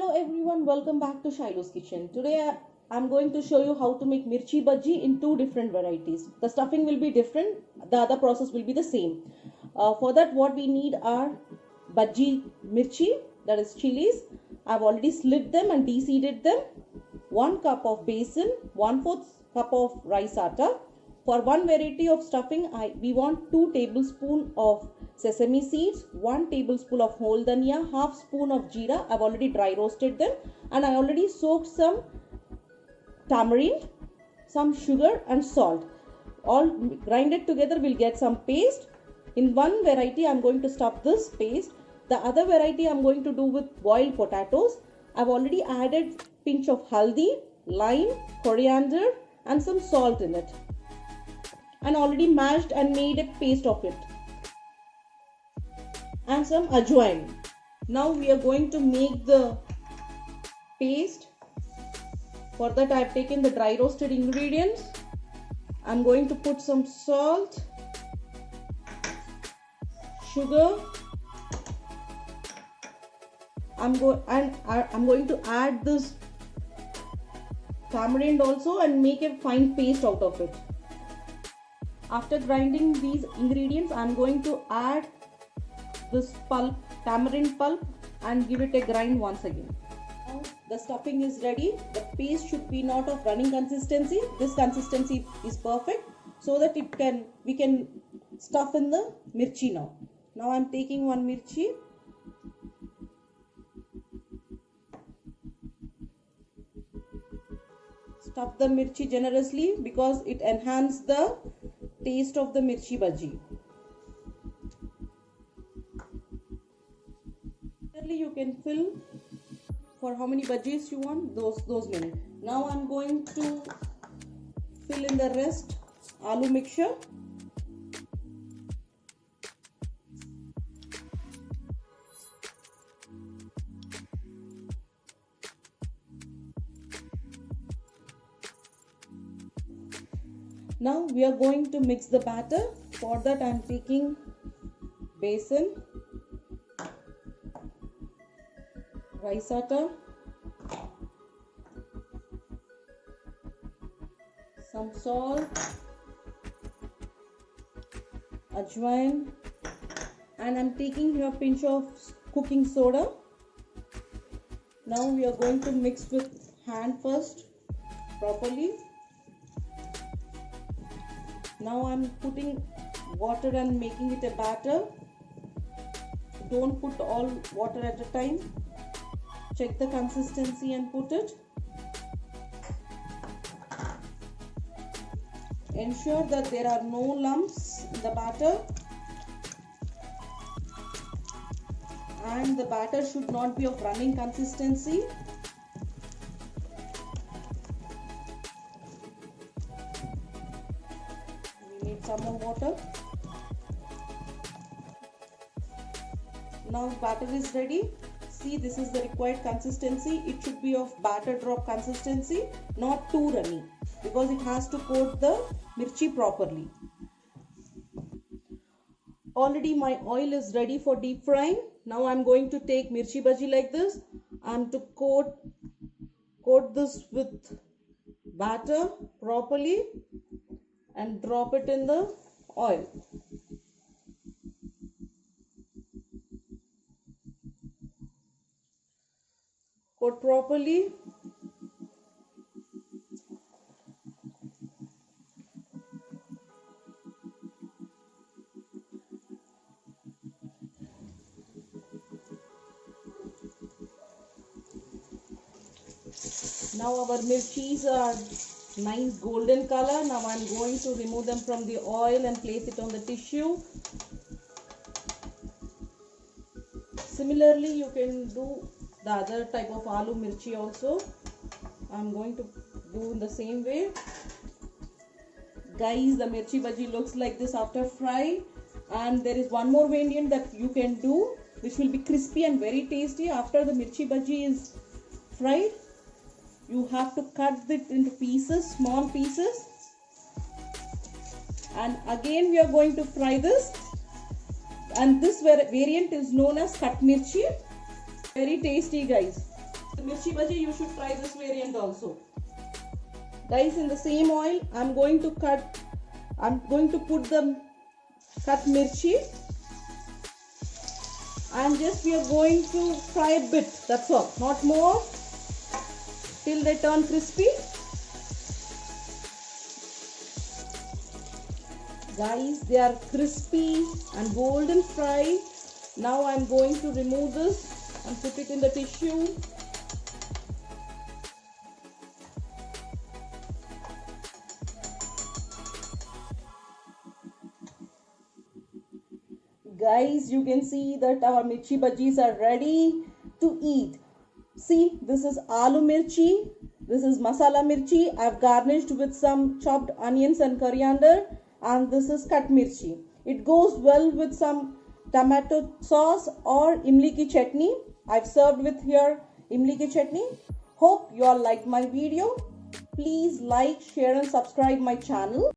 Hello everyone, welcome back to Shiloh's Kitchen. Today I'm going to show you how to make mirchi bhaji in two different varieties. The stuffing will be different, the other process will be the same. For that what we need are bhaji mirchi, that is chilies. I've already slit them and de-seeded them. 1 cup of besan, 1/4 cup of rice atta. For one variety of stuffing, we want 2 tablespoons of sesame seeds, 1 tablespoon of whole dhania, half spoon of jeera. I've already dry roasted them, and I already soaked some tamarind, some sugar and salt. All grind it together, we'll get some paste. In one variety, I'm going to stuff this paste. The other variety I'm going to do with boiled potatoes. I've already added pinch of haldi, lime, coriander and some salt in it, and already mashed and made a paste of it, and some ajwain. Now we are going to make the paste. For that I have taken the dry roasted ingredients. I'm going to put some salt, sugar. I'm going to add this tamarind also and make a fine paste out of it. After grinding these ingredients, I'm going to add this pulp, tamarind pulp, and give it a grind once again. Now the stuffing is ready. The paste should be not of running consistency. This consistency is perfect so that we can stuff in the mirchi now. Now I'm taking one mirchi. Stuff the mirchi generously because it enhances the taste of the mirchi bhaji. You can fill for how many bhajis you want, those many. Now I'm going to fill in the rest aloo mixture. Now we are going to mix the batter. For that I am taking besan, rice atta, some salt, ajwain, and I am taking here a pinch of cooking soda. Now we are going to mix with hand first properly. Now I am putting water and making it a batter. Don't put all water at a time. Check the consistency and put it. Ensure that there are no lumps in the batter, and the batter should not be of running consistency. We need some more water. Now batter is ready. See, this is the required consistency. It should be of batter drop consistency, not too runny, because it has to coat the mirchi properly. Already my oil is ready for deep frying. Now I'm going to take mirchi bhaji like this. I'm to coat this with batter properly and drop it in the oil. Coat properly. Now our mirchis are nice golden color. Now I'm going to remove them from the oil and place it on the tissue. Similarly, you can do the other type of aloo mirchi also. I'm going to do in the same way. Guys, the mirchi bhaji looks like this after fry. And there is one more variant that you can do, which will be crispy and very tasty. After the mirchi bhaji is fried, you have to cut it into pieces, small pieces. And again we are going to fry this. And this variant is known as cut mirchi. Very tasty, guys. The mirchi bhaji, you should try this variant also. Guys, in the same oil, I'm going to put the cut mirchi, and just we are going to fry a bit, that's all, not more, till they turn crispy. Guys, they are crispy and golden fried. Now I'm going to remove this and put it in the tissue. Guys, you can see that our mirchi bhajis are ready to eat. See, this is aloo mirchi, this is masala mirchi. I've garnished with some chopped onions and coriander, and this is cut mirchi. It goes well with some tomato sauce or imli ki chutney. I've served with here imli ki chutney. Hope you all liked my video. Please like, share and subscribe my channel.